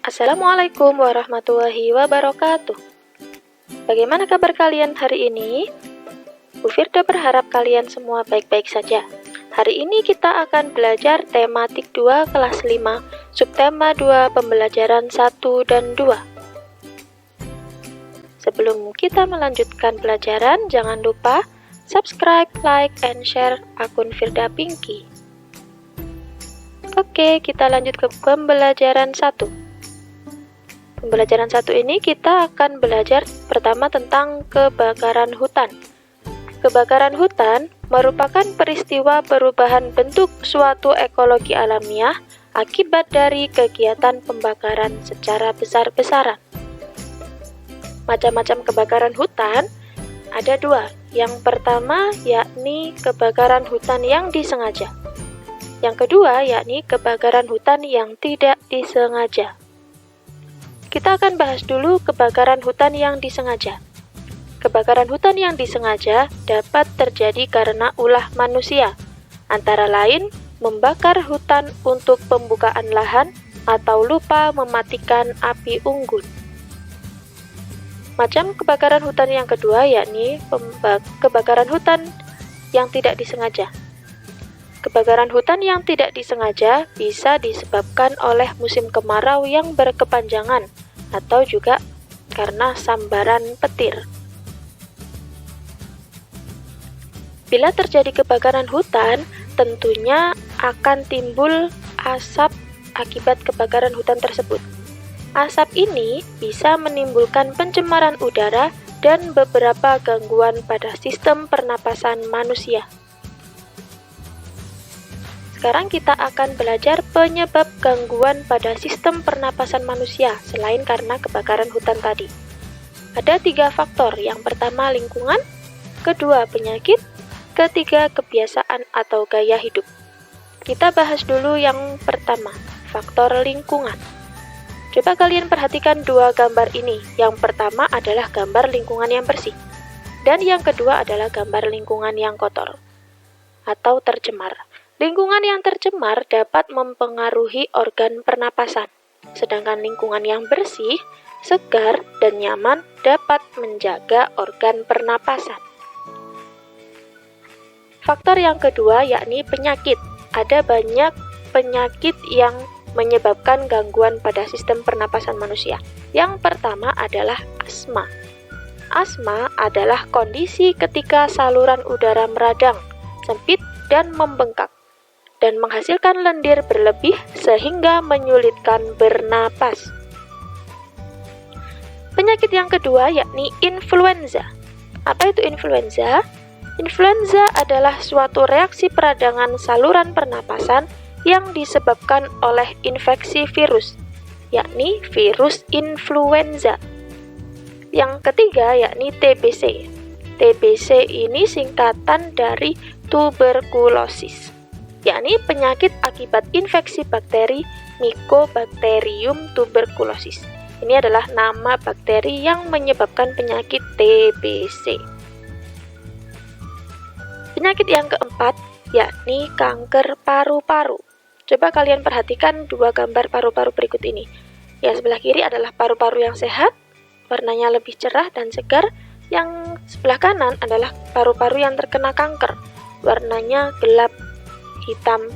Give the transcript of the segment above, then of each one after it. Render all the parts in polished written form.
Assalamualaikum warahmatullahi wabarakatuh. Bagaimana kabar kalian hari ini? Bu Firda berharap kalian semua baik-baik saja. Hari ini kita akan belajar tematik 2 kelas 5, subtema 2 pembelajaran 1 dan 2. Sebelum kita melanjutkan pelajaran, jangan lupa subscribe, like, and share akun Firda Pinky. Oke, kita lanjut ke pembelajaran 1. Pembelajaran 1 ini kita akan belajar pertama tentang kebakaran hutan. Kebakaran hutan merupakan peristiwa perubahan bentuk suatu ekologi alamiah akibat dari kegiatan pembakaran secara besar-besaran. Macam-macam kebakaran hutan ada 2. Yang pertama yakni kebakaran hutan yang disengaja. Yang kedua yakni kebakaran hutan yang tidak disengaja. Kita akan bahas dulu kebakaran hutan yang disengaja. Kebakaran hutan yang disengaja dapat terjadi karena ulah manusia, antara lain membakar hutan untuk pembukaan lahan atau lupa mematikan api unggun. Macam kebakaran hutan yang kedua yakni kebakaran hutan yang tidak disengaja. Kebakaran hutan yang tidak disengaja bisa disebabkan oleh musim kemarau yang berkepanjangan atau juga karena sambaran petir. Bila terjadi kebakaran hutan, tentunya akan timbul asap akibat kebakaran hutan tersebut. Asap ini bisa menimbulkan pencemaran udara dan beberapa gangguan pada sistem pernapasan manusia. Sekarang kita akan belajar penyebab gangguan pada sistem pernapasan manusia selain karena kebakaran hutan tadi. Ada 3 faktor. Yang pertama lingkungan, kedua penyakit, ketiga kebiasaan atau gaya hidup. Kita bahas dulu yang pertama, faktor lingkungan. Coba kalian perhatikan 2 gambar ini. Yang pertama adalah gambar lingkungan yang bersih, dan yang kedua adalah gambar lingkungan yang kotor atau tercemar. Lingkungan yang tercemar dapat mempengaruhi organ pernapasan, sedangkan lingkungan yang bersih, segar, dan nyaman dapat menjaga organ pernapasan. Faktor yang kedua yakni penyakit. Ada banyak penyakit yang menyebabkan gangguan pada sistem pernapasan manusia. Yang pertama adalah asma. Asma adalah kondisi ketika saluran udara meradang, sempit, dan membengkak, dan menghasilkan lendir berlebih sehingga menyulitkan bernapas. Penyakit yang kedua yakni influenza. Apa itu influenza? Influenza adalah suatu reaksi peradangan saluran pernapasan yang disebabkan oleh infeksi virus, yakni virus influenza. Yang ketiga yakni TBC. TBC ini singkatan dari tuberkulosis, yakni penyakit akibat infeksi bakteri Mycobacterium tuberculosis. Ini adalah nama bakteri yang menyebabkan penyakit TBC. Penyakit yang keempat yakni kanker paru-paru. Coba kalian perhatikan 2 gambar paru-paru berikut ini. Yang sebelah kiri adalah paru-paru yang sehat, warnanya lebih cerah dan segar. Yang sebelah kanan adalah paru-paru yang terkena kanker, warnanya gelap hitam.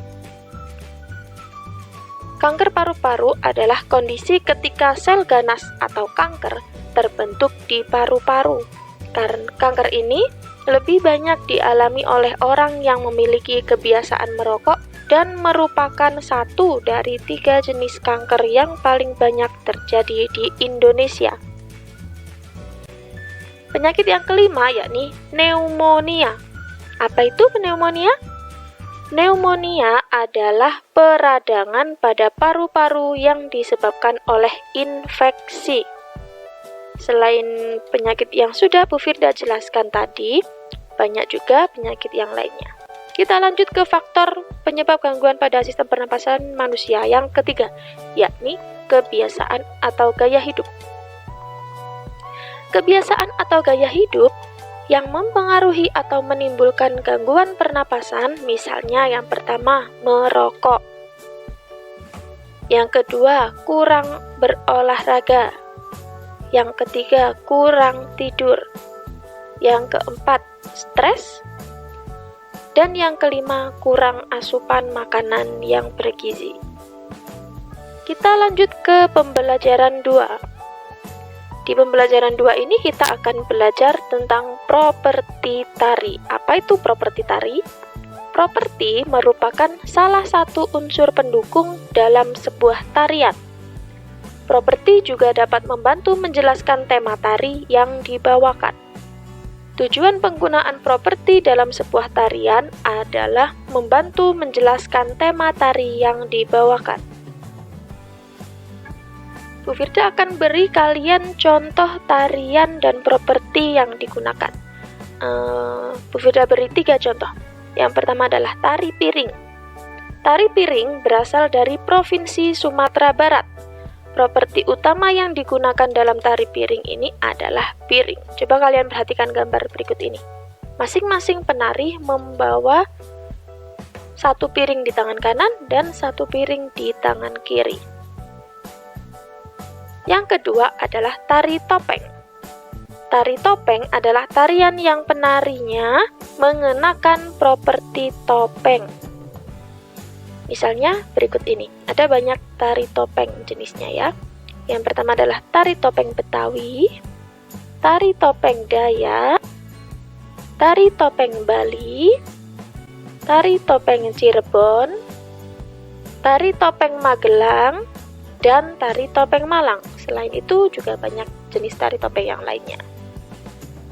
Kanker paru-paru adalah kondisi ketika sel ganas atau kanker terbentuk di paru-paru. Kanker ini lebih banyak dialami oleh orang yang memiliki kebiasaan merokok dan merupakan 1 dari 3 jenis kanker yang paling banyak terjadi di Indonesia. Penyakit yang kelima yakni pneumonia. Apa itu pneumonia? Pneumonia adalah peradangan pada paru-paru yang disebabkan oleh infeksi. Selain penyakit yang sudah Bu Firda jelaskan tadi, banyak juga penyakit yang lainnya. Kita lanjut ke faktor penyebab gangguan pada sistem pernapasan manusia yang ketiga, yakni kebiasaan atau gaya hidup. Kebiasaan atau gaya hidup yang mempengaruhi atau menimbulkan gangguan pernapasan, misalnya yang pertama, merokok. Yang kedua, kurang berolahraga. Yang ketiga, kurang tidur. Yang keempat, stres. Dan yang kelima, kurang asupan makanan yang bergizi. Kita lanjut ke pembelajaran 2. Di pembelajaran 2 ini kita akan belajar tentang properti tari. Apa itu properti tari? Properti merupakan salah satu unsur pendukung dalam sebuah tarian. Properti juga dapat membantu menjelaskan tema tari yang dibawakan. Tujuan penggunaan properti dalam sebuah tarian adalah membantu menjelaskan tema tari yang dibawakan. Bu Firda akan beri kalian contoh tarian dan properti yang digunakan. Bu Firda beri 3 contoh. Yang pertama adalah tari piring. Tari piring berasal dari Provinsi Sumatera Barat. Properti utama yang digunakan dalam tari piring ini adalah piring. Coba kalian perhatikan gambar berikut ini. Masing-masing penari membawa satu piring di tangan kanan dan satu piring di tangan kiri. Yang kedua adalah tari topeng. Tari topeng adalah tarian yang penarinya mengenakan properti topeng. Misalnya berikut ini, ada banyak tari topeng jenisnya ya. Yang pertama adalah tari topeng Betawi, tari topeng Dayak, tari topeng Bali, tari topeng Cirebon, tari topeng Magelang, dan tari topeng Malang. Selain itu juga banyak jenis tari topeng yang lainnya.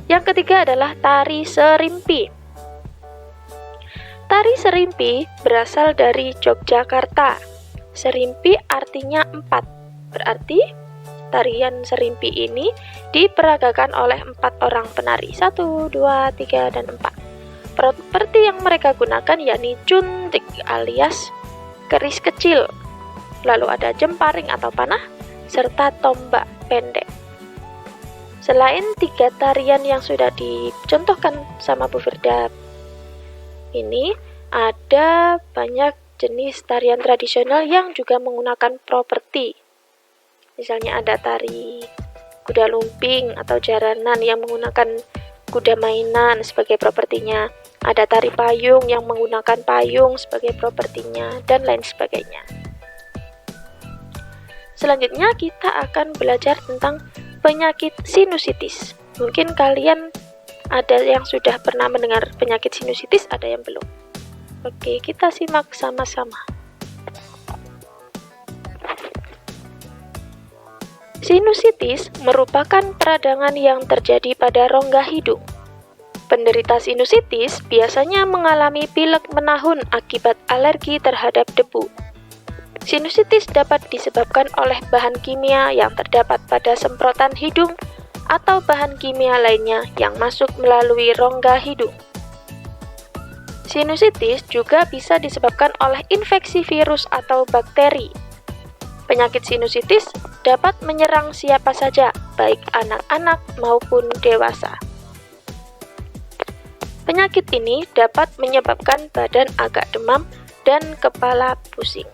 Yang ketiga adalah tari serimpi. Tari serimpi berasal dari Yogyakarta. Serimpi artinya 4. Berarti tarian serimpi ini diperagakan oleh 4 orang penari. 1, 2, 3, dan 4. Properti yang mereka gunakan yakni cuntik alias keris kecil. Lalu ada jemparing atau panah, serta tombak pendek. Selain 3 tarian yang sudah dicontohkan sama Bu Firda ini, ada banyak jenis tarian tradisional yang juga menggunakan properti. Misalnya ada tari kuda lumping atau jaranan yang menggunakan kuda mainan sebagai propertinya. Ada tari payung yang menggunakan payung sebagai propertinya, dan lain sebagainya. Selanjutnya kita akan belajar tentang penyakit sinusitis. Mungkin kalian ada yang sudah pernah mendengar penyakit sinusitis, ada yang belum. Oke, kita simak sama-sama. Sinusitis merupakan peradangan yang terjadi pada rongga hidung. Penderita sinusitis biasanya mengalami pilek menahun akibat alergi terhadap debu. Sinusitis dapat disebabkan oleh bahan kimia yang terdapat pada semprotan hidung atau bahan kimia lainnya yang masuk melalui rongga hidung. Sinusitis juga bisa disebabkan oleh infeksi virus atau bakteri. Penyakit sinusitis dapat menyerang siapa saja, baik anak-anak maupun dewasa. Penyakit ini dapat menyebabkan badan agak demam dan kepala pusing.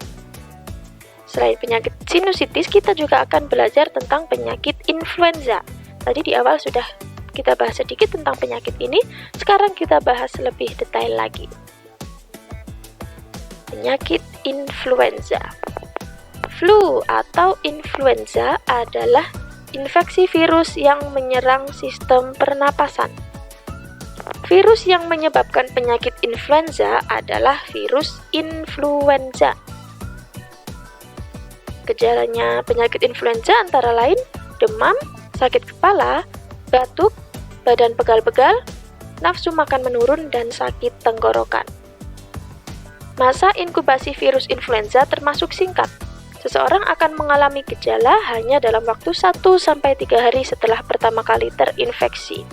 Selain penyakit sinusitis, kita juga akan belajar tentang penyakit influenza. Tadi di awal sudah kita bahas sedikit tentang penyakit ini, sekarang kita bahas lebih detail lagi. Penyakit influenza. Flu atau influenza adalah infeksi virus yang menyerang sistem pernapasan. Virus yang menyebabkan penyakit influenza adalah virus influenza. Gejalanya penyakit influenza antara lain demam, sakit kepala, batuk, badan pegal-pegal, nafsu makan menurun, dan sakit tenggorokan. Masa inkubasi virus influenza termasuk singkat. Seseorang akan mengalami gejala hanya dalam waktu 1-3 hari setelah pertama kali terinfeksi.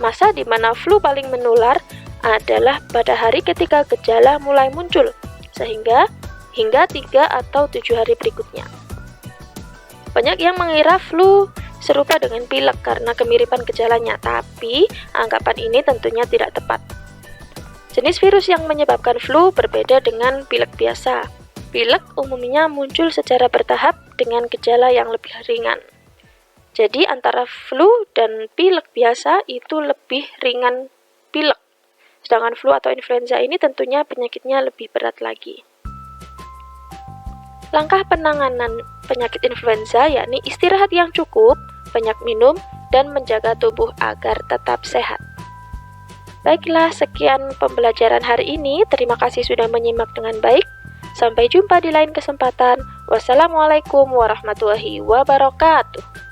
Masa di mana flu paling menular adalah pada hari ketika gejala mulai muncul, sehingga hingga 3 atau 7 hari berikutnya. Banyak yang mengira flu serupa dengan pilek karena kemiripan gejalanya, tapi anggapan ini tentunya tidak tepat. Jenis virus yang menyebabkan flu berbeda dengan pilek biasa. Pilek umumnya muncul secara bertahap dengan gejala yang lebih ringan. Jadi antara flu dan pilek biasa itu lebih ringan pilek. Sedangkan flu atau influenza ini tentunya penyakitnya lebih berat lagi. Langkah penanganan penyakit influenza yakni istirahat yang cukup, banyak minum, dan menjaga tubuh agar tetap sehat. Baiklah, sekian pembelajaran hari ini. Terima kasih sudah menyimak dengan baik. Sampai jumpa di lain kesempatan. Wassalamualaikum warahmatullahi wabarakatuh.